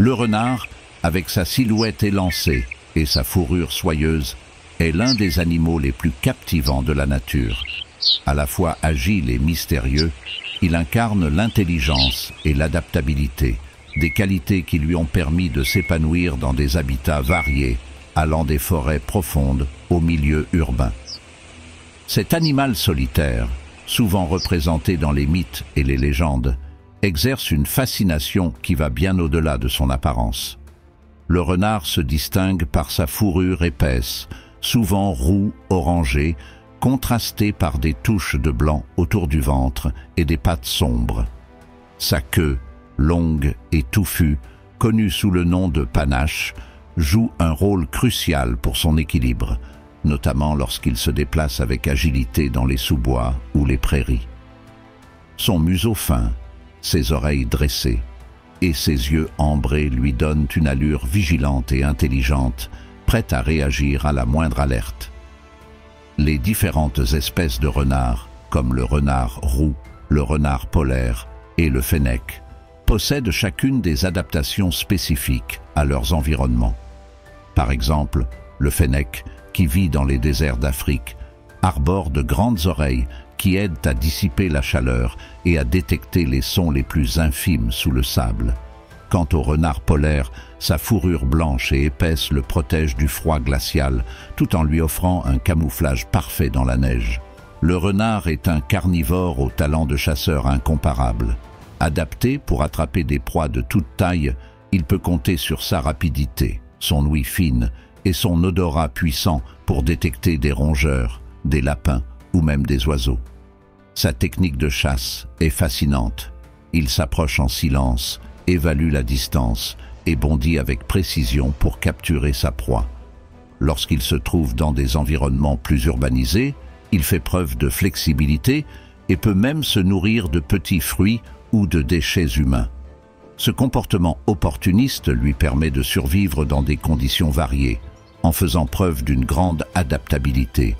Le renard, avec sa silhouette élancée et sa fourrure soyeuse, est l'un des animaux les plus captivants de la nature. À la fois agile et mystérieux, il incarne l'intelligence et l'adaptabilité, des qualités qui lui ont permis de s'épanouir dans des habitats variés, allant des forêts profondes au milieu urbain. Cet animal solitaire, souvent représenté dans les mythes et les légendes, exerce une fascination qui va bien au-delà de son apparence. Le renard se distingue par sa fourrure épaisse, souvent roux orangée, contrastée par des touches de blanc autour du ventre et des pattes sombres. Sa queue, longue et touffue, connue sous le nom de panache, joue un rôle crucial pour son équilibre, notamment lorsqu'il se déplace avec agilité dans les sous-bois ou les prairies. Son museau fin, ses oreilles dressées et ses yeux ambrés lui donnent une allure vigilante et intelligente, prête à réagir à la moindre alerte. Les différentes espèces de renards, comme le renard roux, le renard polaire et le fennec, possèdent chacune des adaptations spécifiques à leurs environnements. Par exemple, le fennec, qui vit dans les déserts d'Afrique, arbore de grandes oreilles qui aident à dissiper la chaleur et à détecter les sons les plus infimes sous le sable. Quant au renard polaire, sa fourrure blanche et épaisse le protège du froid glacial, tout en lui offrant un camouflage parfait dans la neige. Le renard est un carnivore au talent de chasseur incomparable. Adapté pour attraper des proies de toute taille, il peut compter sur sa rapidité, son ouïe fine et son odorat puissant pour détecter des rongeurs, des lapins ou même des oiseaux. Sa technique de chasse est fascinante. Il s'approche en silence, évalue la distance et bondit avec précision pour capturer sa proie. Lorsqu'il se trouve dans des environnements plus urbanisés, il fait preuve de flexibilité et peut même se nourrir de petits fruits ou de déchets humains. Ce comportement opportuniste lui permet de survivre dans des conditions variées, en faisant preuve d'une grande adaptabilité.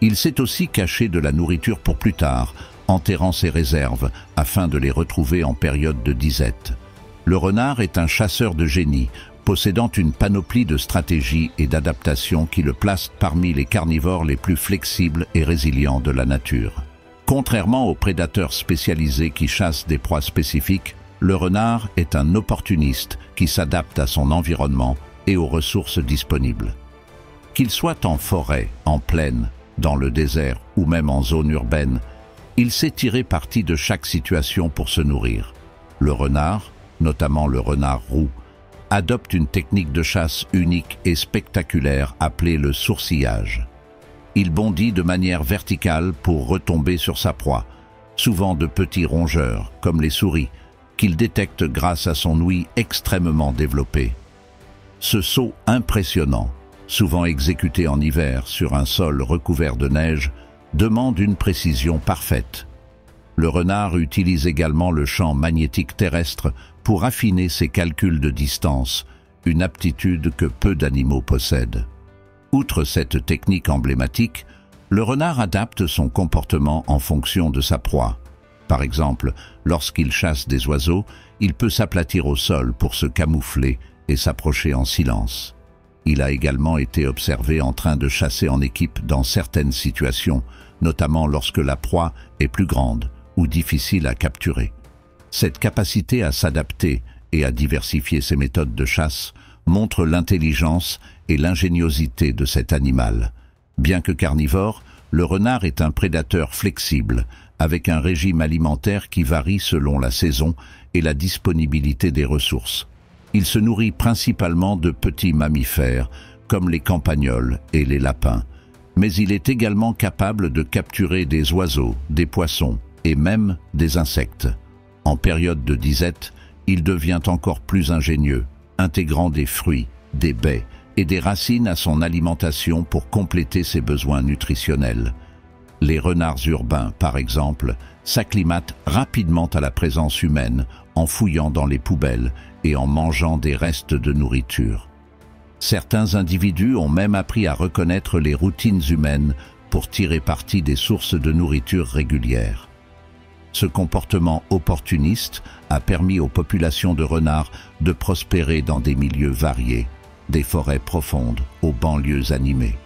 Il sait aussi cacher de la nourriture pour plus tard, enterrant ses réserves afin de les retrouver en période de disette. Le renard est un chasseur de génie, possédant une panoplie de stratégies et d'adaptations qui le placent parmi les carnivores les plus flexibles et résilients de la nature. Contrairement aux prédateurs spécialisés qui chassent des proies spécifiques, le renard est un opportuniste qui s'adapte à son environnement et aux ressources disponibles. Qu'il soit en forêt, en plaine, dans le désert ou même en zone urbaine, il sait tirer parti de chaque situation pour se nourrir. Le renard, notamment le renard roux, adopte une technique de chasse unique et spectaculaire appelée le sourcillage. Il bondit de manière verticale pour retomber sur sa proie, souvent de petits rongeurs, comme les souris, qu'il détecte grâce à son ouïe extrêmement développée. Ce saut impressionnant, souvent exécuté en hiver sur un sol recouvert de neige, demande une précision parfaite. Le renard utilise également le champ magnétique terrestre pour affiner ses calculs de distance, une aptitude que peu d'animaux possèdent. Outre cette technique emblématique, le renard adapte son comportement en fonction de sa proie. Par exemple, lorsqu'il chasse des oiseaux, il peut s'aplatir au sol pour se camoufler et s'approcher en silence. Il a également été observé en train de chasser en équipe dans certaines situations, notamment lorsque la proie est plus grande ou difficile à capturer. Cette capacité à s'adapter et à diversifier ses méthodes de chasse montre l'intelligence et l'ingéniosité de cet animal. Bien que carnivore, le renard est un prédateur flexible, avec un régime alimentaire qui varie selon la saison et la disponibilité des ressources. Il se nourrit principalement de petits mammifères, comme les campagnols et les lapins, mais il est également capable de capturer des oiseaux, des poissons et même des insectes. En période de disette, il devient encore plus ingénieux, intégrant des fruits, des baies et des racines à son alimentation pour compléter ses besoins nutritionnels. Les renards urbains, par exemple, s'acclimatent rapidement à la présence humaine en fouillant dans les poubelles et en mangeant des restes de nourriture. Certains individus ont même appris à reconnaître les routines humaines pour tirer parti des sources de nourriture régulières. Ce comportement opportuniste a permis aux populations de renards de prospérer dans des milieux variés, des forêts profondes aux banlieues animées.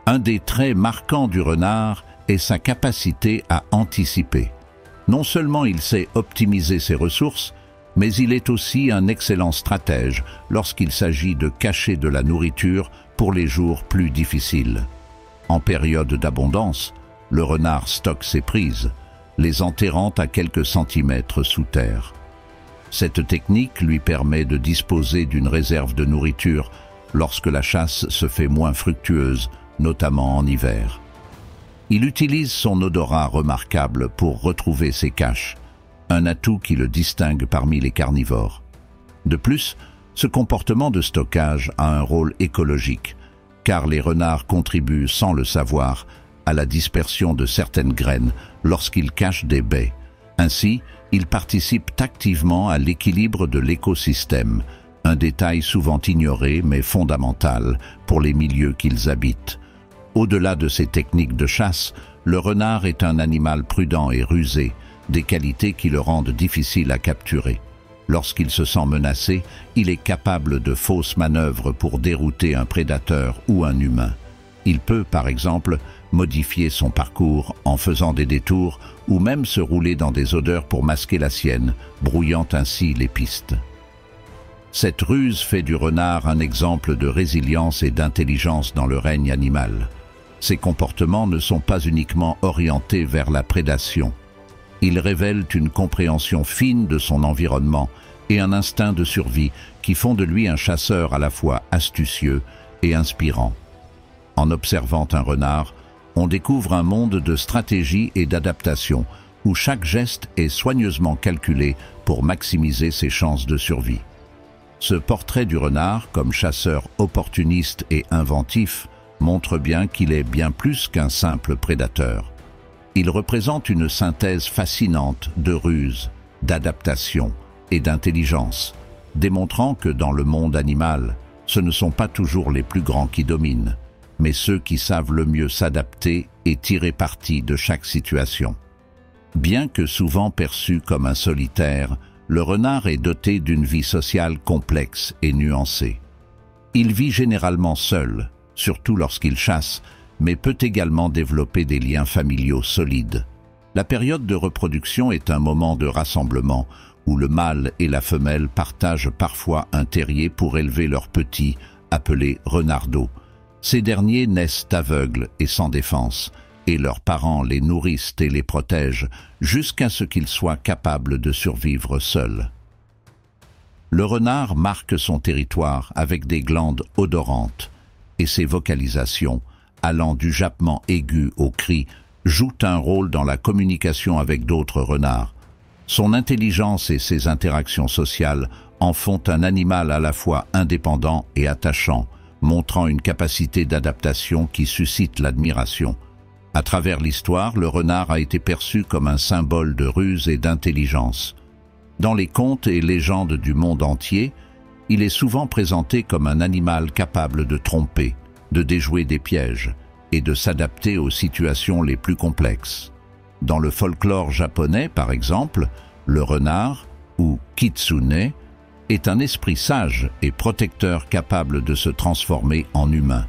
Un des traits marquants du renard est sa capacité à anticiper. Non seulement il sait optimiser ses ressources, mais il est aussi un excellent stratège lorsqu'il s'agit de cacher de la nourriture pour les jours plus difficiles. En période d'abondance, le renard stocke ses prises, les enterrant à quelques centimètres sous terre. Cette technique lui permet de disposer d'une réserve de nourriture lorsque la chasse se fait moins fructueuse, notamment en hiver. Il utilise son odorat remarquable pour retrouver ses caches, un atout qui le distingue parmi les carnivores. De plus, ce comportement de stockage a un rôle écologique, car les renards contribuent sans le savoir à la dispersion de certaines graines lorsqu'ils cachent des baies. Ainsi, ils participent activement à l'équilibre de l'écosystème, un détail souvent ignoré mais fondamental pour les milieux qu'ils habitent. Au-delà de ces techniques de chasse, le renard est un animal prudent et rusé, des qualités qui le rendent difficile à capturer. Lorsqu'il se sent menacé, il est capable de fausses manœuvres pour dérouter un prédateur ou un humain. Il peut, par exemple, modifier son parcours en faisant des détours ou même se rouler dans des odeurs pour masquer la sienne, brouillant ainsi les pistes. Cette ruse fait du renard un exemple de résilience et d'intelligence dans le règne animal. Ses comportements ne sont pas uniquement orientés vers la prédation. Ils révèlent une compréhension fine de son environnement et un instinct de survie qui font de lui un chasseur à la fois astucieux et inspirant. En observant un renard, on découvre un monde de stratégie et d'adaptation où chaque geste est soigneusement calculé pour maximiser ses chances de survie. Ce portrait du renard, comme chasseur opportuniste et inventif, montre bien qu'il est bien plus qu'un simple prédateur. Il représente une synthèse fascinante de ruse, d'adaptation et d'intelligence, démontrant que dans le monde animal, ce ne sont pas toujours les plus grands qui dominent, mais ceux qui savent le mieux s'adapter et tirer parti de chaque situation. Bien que souvent perçu comme un solitaire, le renard est doté d'une vie sociale complexe et nuancée. Il vit généralement seul, surtout lorsqu'il chasse, mais peut également développer des liens familiaux solides. La période de reproduction est un moment de rassemblement où le mâle et la femelle partagent parfois un terrier pour élever leurs petits, appelés renardeaux. Ces derniers naissent aveugles et sans défense, et leurs parents les nourrissent et les protègent jusqu'à ce qu'ils soient capables de survivre seuls. Le renard marque son territoire avec des glandes odorantes, et ses vocalisations, allant du jappement aigu au cri, jouent un rôle dans la communication avec d'autres renards. Son intelligence et ses interactions sociales en font un animal à la fois indépendant et attachant, montrant une capacité d'adaptation qui suscite l'admiration. À travers l'histoire, le renard a été perçu comme un symbole de ruse et d'intelligence. Dans les contes et légendes du monde entier, il est souvent présenté comme un animal capable de tromper, de déjouer des pièges et de s'adapter aux situations les plus complexes. Dans le folklore japonais, par exemple, le renard, ou kitsune, est un esprit sage et protecteur capable de se transformer en humain.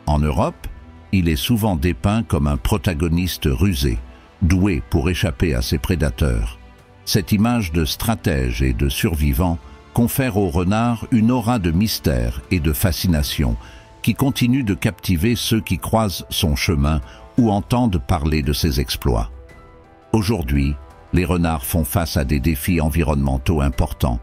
En Europe, il est souvent dépeint comme un protagoniste rusé, doué pour échapper à ses prédateurs. Cette image de stratège et de survivant confère au renard une aura de mystère et de fascination qui continue de captiver ceux qui croisent son chemin ou entendent parler de ses exploits. Aujourd'hui, les renards font face à des défis environnementaux importants,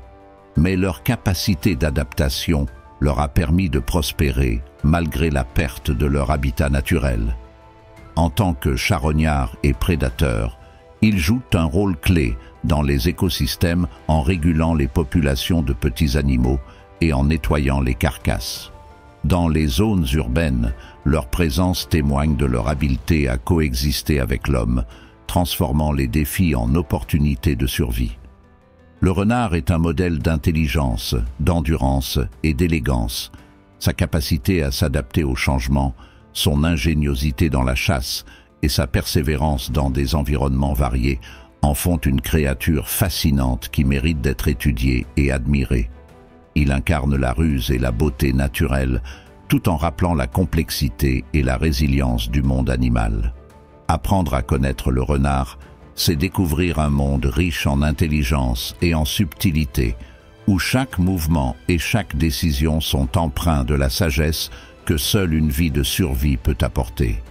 mais leur capacité d'adaptation leur a permis de prospérer malgré la perte de leur habitat naturel. En tant que charognards et prédateurs, ils jouent un rôle clé dans les écosystèmes en régulant les populations de petits animaux et en nettoyant les carcasses. Dans les zones urbaines, leur présence témoigne de leur habileté à coexister avec l'homme, transformant les défis en opportunités de survie. Le renard est un modèle d'intelligence, d'endurance et d'élégance. Sa capacité à s'adapter aux changements, son ingéniosité dans la chasse et sa persévérance dans des environnements variés en font une créature fascinante qui mérite d'être étudiée et admirée. Il incarne la ruse et la beauté naturelle, tout en rappelant la complexité et la résilience du monde animal. Apprendre à connaître le renard, c'est découvrir un monde riche en intelligence et en subtilité, où chaque mouvement et chaque décision sont empreints de la sagesse que seule une vie de survie peut apporter.